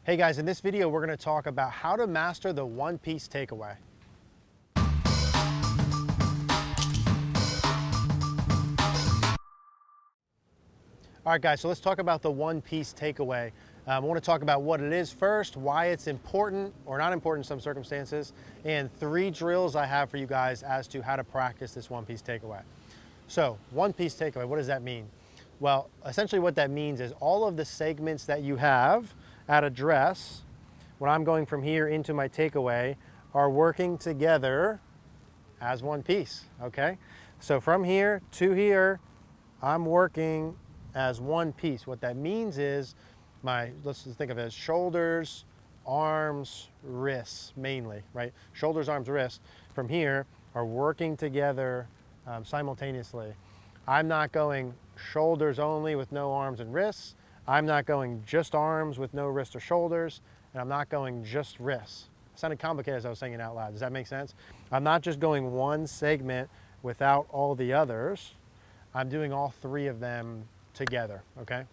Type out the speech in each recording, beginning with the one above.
Hey guys, in this video we're going to talk about how to master the one-piece takeaway. All right guys, so let's talk about the one-piece takeaway. I want to talk about what it is first, why it's important or not important in some circumstances, and 3 drills I have for you guys as to how to practice this one-piece takeaway. So, one-piece takeaway, what does that mean? Well, essentially what that means is all of the segments that you have at a dress, when I'm going from here into my takeaway, are working together as one piece, okay? So from here to here, I'm working as one piece. What that means is let's just think of it as shoulders, arms, wrists mainly, right? Shoulders, arms, wrists from here are working together simultaneously. I'm not going shoulders only with no arms and wrists. I'm not going just arms with no wrists or shoulders. And I'm not going just wrists. It sounded complicated as I was saying it out loud. Does that make sense? I'm not just going one segment without all the others. I'm doing all 3 of them together, okay?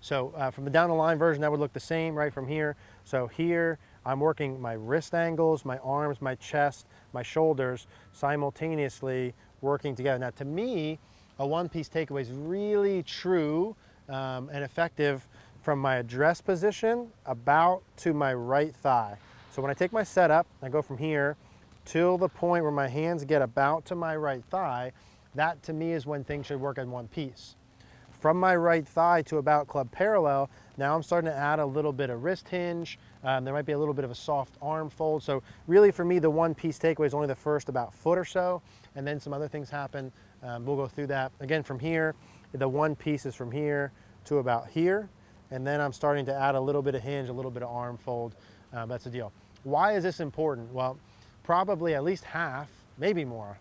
So from the down the line version, that would look the same right from here. So here, I'm working my wrist angles, my arms, my chest, my shoulders, simultaneously working together. Now to me, a one-piece takeaway is really true and effective from my address position about to my right thigh. So when I take my setup, I go from here till the point where my hands get about to my right thigh. That to me is when things should work in one piece. From my right thigh to about club parallel, now I'm starting to add a little bit of wrist hinge. There might be a little bit of a soft arm fold. So really for me, the one-piece takeaway is only the first about foot or so, and then some other things happen. We'll go through that. Again, from here, the one piece is from here to about here. And then I'm starting to add a little bit of hinge, a little bit of arm fold. That's the deal. Why is this important? Well, probably at least half, maybe more,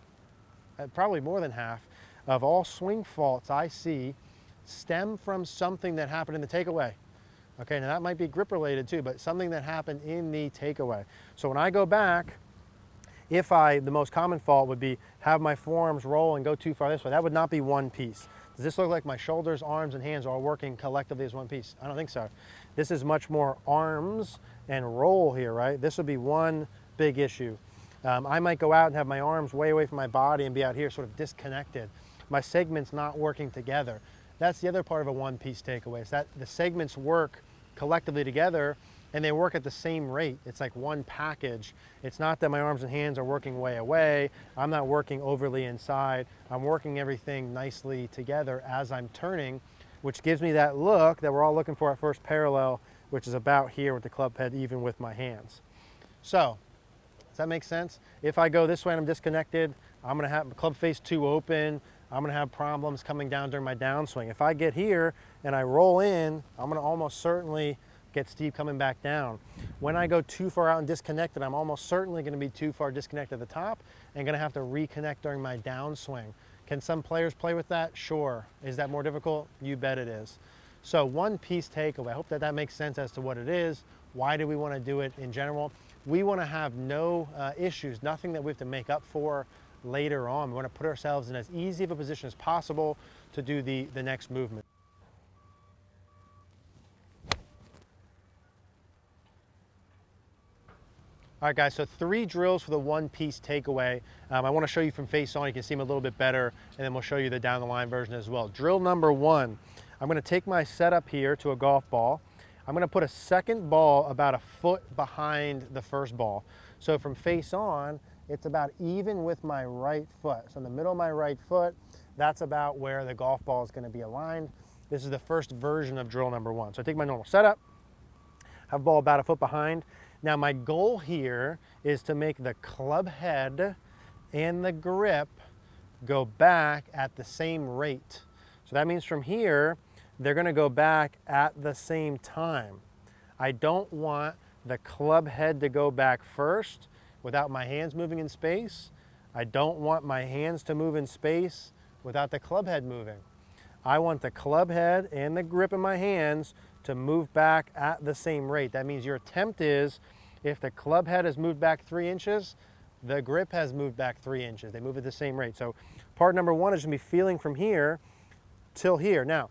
probably more than half of all swing faults I see stem from something that happened in the takeaway. Okay, now that might be grip related too, but something that happened in the takeaway. So when I go back, the most common fault would be have my forearms roll and go too far this way. That would not be one piece. Does this look like my shoulders, arms, and hands are all working collectively as one piece? I don't think so. This is much more arms and roll here, right? This would be one big issue. I might go out and have my arms way away from my body and be out here sort of disconnected. My segments not working together. That's the other part of a one-piece takeaway, is that the segments work collectively together and they work at the same rate. It's like one package. It's not that my arms and hands are working way away. I'm not working overly inside. I'm working everything nicely together as I'm turning, which gives me that look that we're all looking for at first parallel, which is about here with the club head even with my hands. So, does that make sense? If I go this way and I'm disconnected, I'm gonna have club face too open. I'm gonna have problems coming down during my downswing. If I get here and I roll in, I'm gonna almost certainly get steep coming back down. When I go too far out and disconnected, I'm almost certainly gonna be too far disconnected at the top and gonna have to reconnect during my downswing. Can some players play with that? Sure. Is that more difficult? You bet it is. So one-piece takeaway. I hope that makes sense as to what it is. Why do we wanna do it in general? We wanna have no issues, nothing that we have to make up for later on. We wanna put ourselves in as easy of a position as possible to do the next movement. All right guys, so 3 drills for the one-piece takeaway. I wanna show you from face on, you can see them a little bit better, and then we'll show you the down the line version as well. Drill number 1, I'm gonna take my setup here to a golf ball. I'm gonna put a second ball about a foot behind the first ball. So from face on, it's about even with my right foot. So in the middle of my right foot, that's about where the golf ball is gonna be aligned. This is the first version of drill number 1. So I take my normal setup, have ball about a foot behind. Now my goal here is to make the club head and the grip go back at the same rate. So that means from here, they're gonna go back at the same time. I don't want the club head to go back first without my hands moving in space. I don't want my hands to move in space without the club head moving. I want the club head and the grip in my hands to move back at the same rate. That means your attempt is, if the club head has moved back 3 inches, the grip has moved back 3 inches. They move at the same rate. So part number 1 is gonna be feeling from here till here. Now,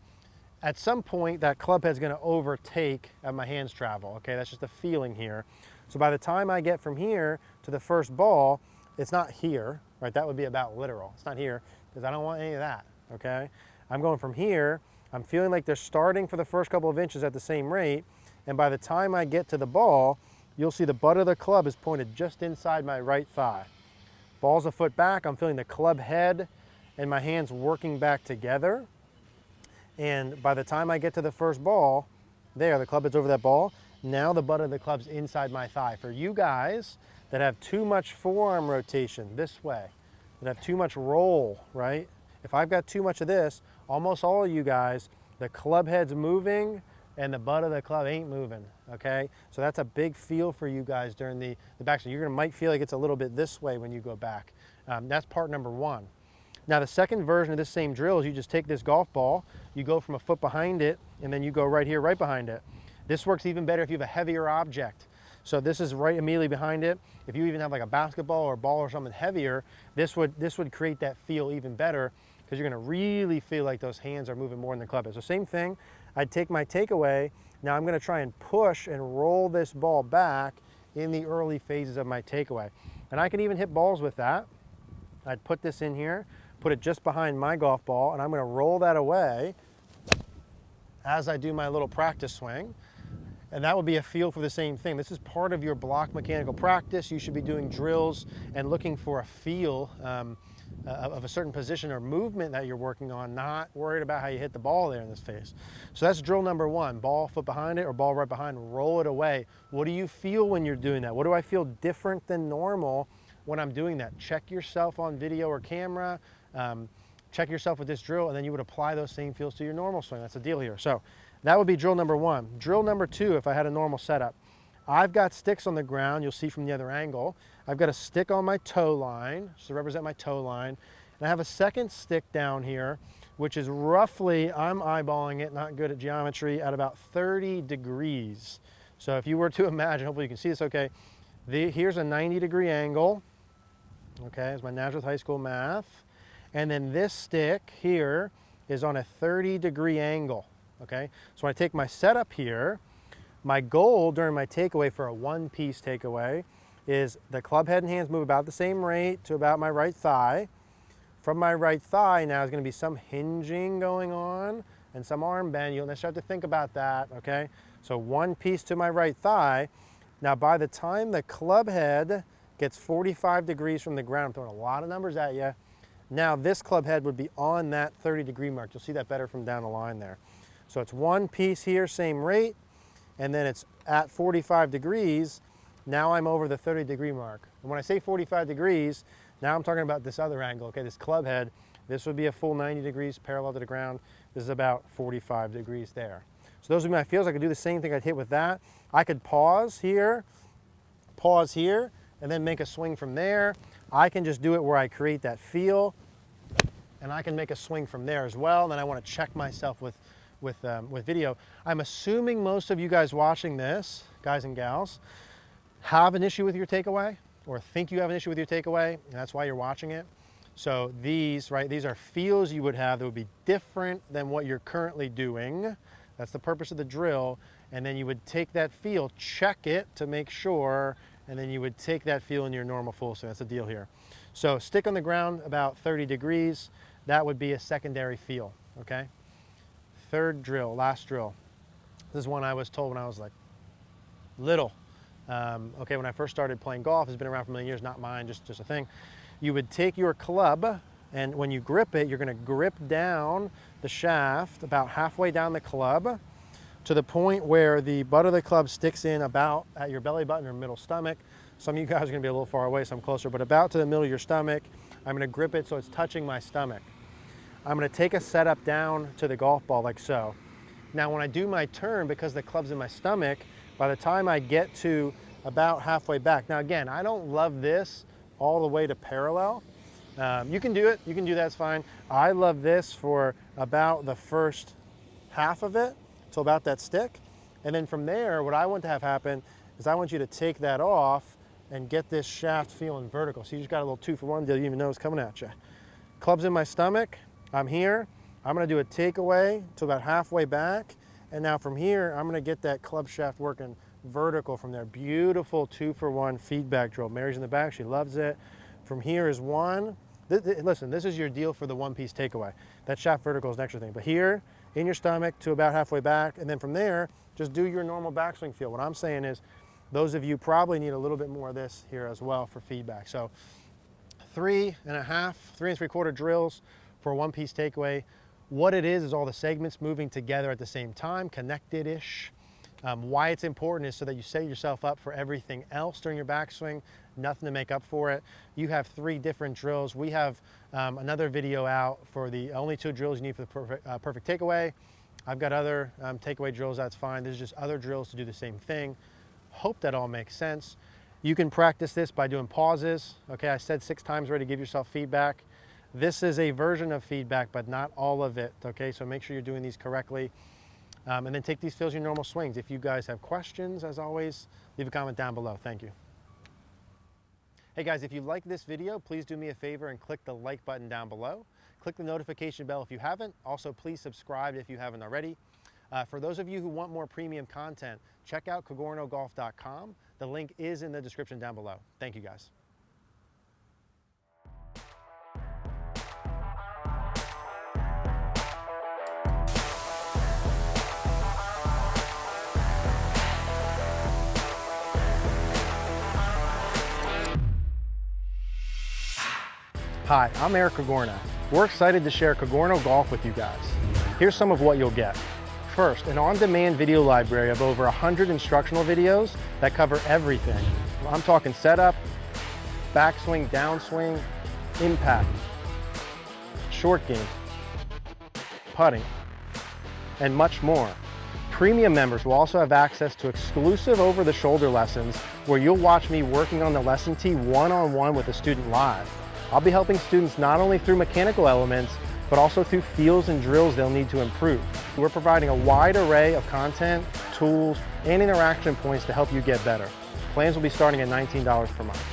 at some point that club head's going to overtake as my hands travel. Okay, that's just a feeling here. So by the time I get from here to the first ball, it's not here, right? That would be about literal. It's not here because I don't want any of that, okay? I'm going from here, I'm feeling like they're starting for the first couple of inches at the same rate, and by the time I get to the ball, you'll see the butt of the club is pointed just inside my right thigh. Ball's a foot back, I'm feeling the club head and my hands working back together. And by the time I get to the first ball, there, the club head's over that ball, now the butt of the club's inside my thigh. For you guys that have too much forearm rotation this way, that have too much roll, right? If I've got too much of this, almost all of you guys, the club head's moving and the butt of the club ain't moving, okay? So that's a big feel for you guys during the backswing. You're gonna might feel like it's a little bit this way when you go back. That's part number one. Now the second version of this same drill is you just take this golf ball, you go from a foot behind it, and then you go right here, right behind it. This works even better if you have a heavier object. So this is right immediately behind it. If you even have like a basketball or a ball or something heavier, this would create that feel even better because you're gonna really feel like those hands are moving more in the club head. So same thing, I'd take my takeaway. Now I'm gonna try and push and roll this ball back in the early phases of my takeaway. And I can even hit balls with that. I'd put this in here, put it just behind my golf ball, and I'm gonna roll that away as I do my little practice swing. And that would be a feel for the same thing. This is part of your block mechanical practice. You should be doing drills and looking for a feel of a certain position or movement that you're working on, not worried about how you hit the ball there in this phase. So that's drill number one, ball foot behind it or ball right behind, roll it away. What do you feel when you're doing that? What do I feel different than normal when I'm doing that? Check yourself on video or camera, check yourself with this drill, and then you would apply those same feels to your normal swing. That's the deal here. So that would be drill number one. Drill number two, if I had a normal setup, I've got sticks on the ground, you'll see from the other angle. I've got a stick on my toe line, so to represent my toe line, and I have a second stick down here, which is roughly, I'm eyeballing it, not good at geometry, at about 30 degrees. So if you were to imagine, hopefully you can see this okay, here's a 90-degree angle, okay, it's my Nazareth High School math, and then this stick here is on a 30-degree angle. Okay, so when I take my setup here, my goal during my takeaway for a one-piece takeaway is the club head and hands move about the same rate to about my right thigh. From my right thigh now is going to be some hinging going on and some arm bend. You'll start to think about that, okay? So one piece to my right thigh. Now by the time the club head gets 45 degrees from the ground, I'm throwing a lot of numbers at you. Now this club head would be on that 30-degree mark. You'll see that better from down the line there. So it's one piece here, same rate, and then it's at 45 degrees. Now I'm over the 30-degree mark. And when I say 45 degrees, now I'm talking about this other angle, okay, this club head. This would be a full 90 degrees parallel to the ground. This is about 45 degrees there. So those are my feels. I could do the same thing I'd hit with that. I could pause here, and then make a swing from there. I can just do it where I create that feel, and I can make a swing from there as well. And then I want to check myself with video. I'm assuming most of you guys watching this, guys and gals, have an issue with your takeaway or think you have an issue with your takeaway, and that's why you're watching it. So these, right, these are feels you would have that would be different than what you're currently doing. That's the purpose of the drill. And then you would take that feel, check it to make sure, and then you would take that feel in your normal full swing. That's the deal here. So stick on the ground about 30 degrees. That would be a secondary feel, okay? Third drill, last drill. This is one I was told when I was like little. Okay, when I first started playing golf, it's been around for a million years, not mine, just a thing. You would take your club, and when you grip it, you're gonna grip down the shaft about halfway down the club to the point where the butt of the club sticks in about at your belly button or middle stomach. Some of you guys are gonna be a little far away, some closer, but about to the middle of your stomach. I'm gonna grip it so it's touching my stomach. I'm gonna take a setup down to the golf ball like so. Now when I do my turn, because the club's in my stomach, by the time I get to about halfway back, now again, I don't love this all the way to parallel. You can do it, you can do that, it's fine. I love this for about the first half of it, till about that stick. And then from there, what I want to have happen is I want you to take that off and get this shaft feeling vertical. So you just got a little 2-for-1 deal you didn't even know it's coming at you. Club's in my stomach, I'm here, I'm gonna do a takeaway to about halfway back. And now from here, I'm gonna get that club shaft working vertical from there. Beautiful 2-for-1 feedback drill. Mary's in the back, she loves it. From here is one. Listen, this is your deal for the one-piece takeaway. That shaft vertical is an extra thing. But here, in your stomach to about halfway back, and then from there, just do your normal backswing feel. What I'm saying is, those of you probably need a little bit more of this here as well for feedback. So 3.5, 3 3/4 drills for a one-piece takeaway. What it is all the segments moving together at the same time, connected-ish. Why it's important is so that you set yourself up for everything else during your backswing, nothing to make up for it. You have 3 different drills. We have another video out for the only 2 drills you need for the perfect takeaway. I've got other takeaway drills, that's fine. There's just other drills to do the same thing. Hope that all makes sense. You can practice this by doing pauses. Okay, I said 6 times already to give yourself feedback. This is a version of feedback, but not all of it, okay? So make sure you're doing these correctly. And then take these feels your normal swings. If you guys have questions, as always, leave a comment down below. Thank you. Hey guys, if you like this video, please do me a favor and click the like button down below. Click the notification bell if you haven't. Also, please subscribe if you haven't already. For those of you who want more premium content, check out cogornogolf.com. The link is in the description down below. Thank you guys. Hi, I'm Eric Cogorno. We're excited to share Cogorno Golf with you guys. Here's some of what you'll get. First, an on-demand video library of over 100 instructional videos that cover everything. I'm talking setup, backswing, downswing, impact, short game, putting, and much more. Premium members will also have access to exclusive over-the-shoulder lessons where you'll watch me working on the lesson tee one-on-one with a student live. I'll be helping students not only through mechanical elements, but also through feels and drills they'll need to improve. We're providing a wide array of content, tools, and interaction points to help you get better. Plans will be starting at $19 per month.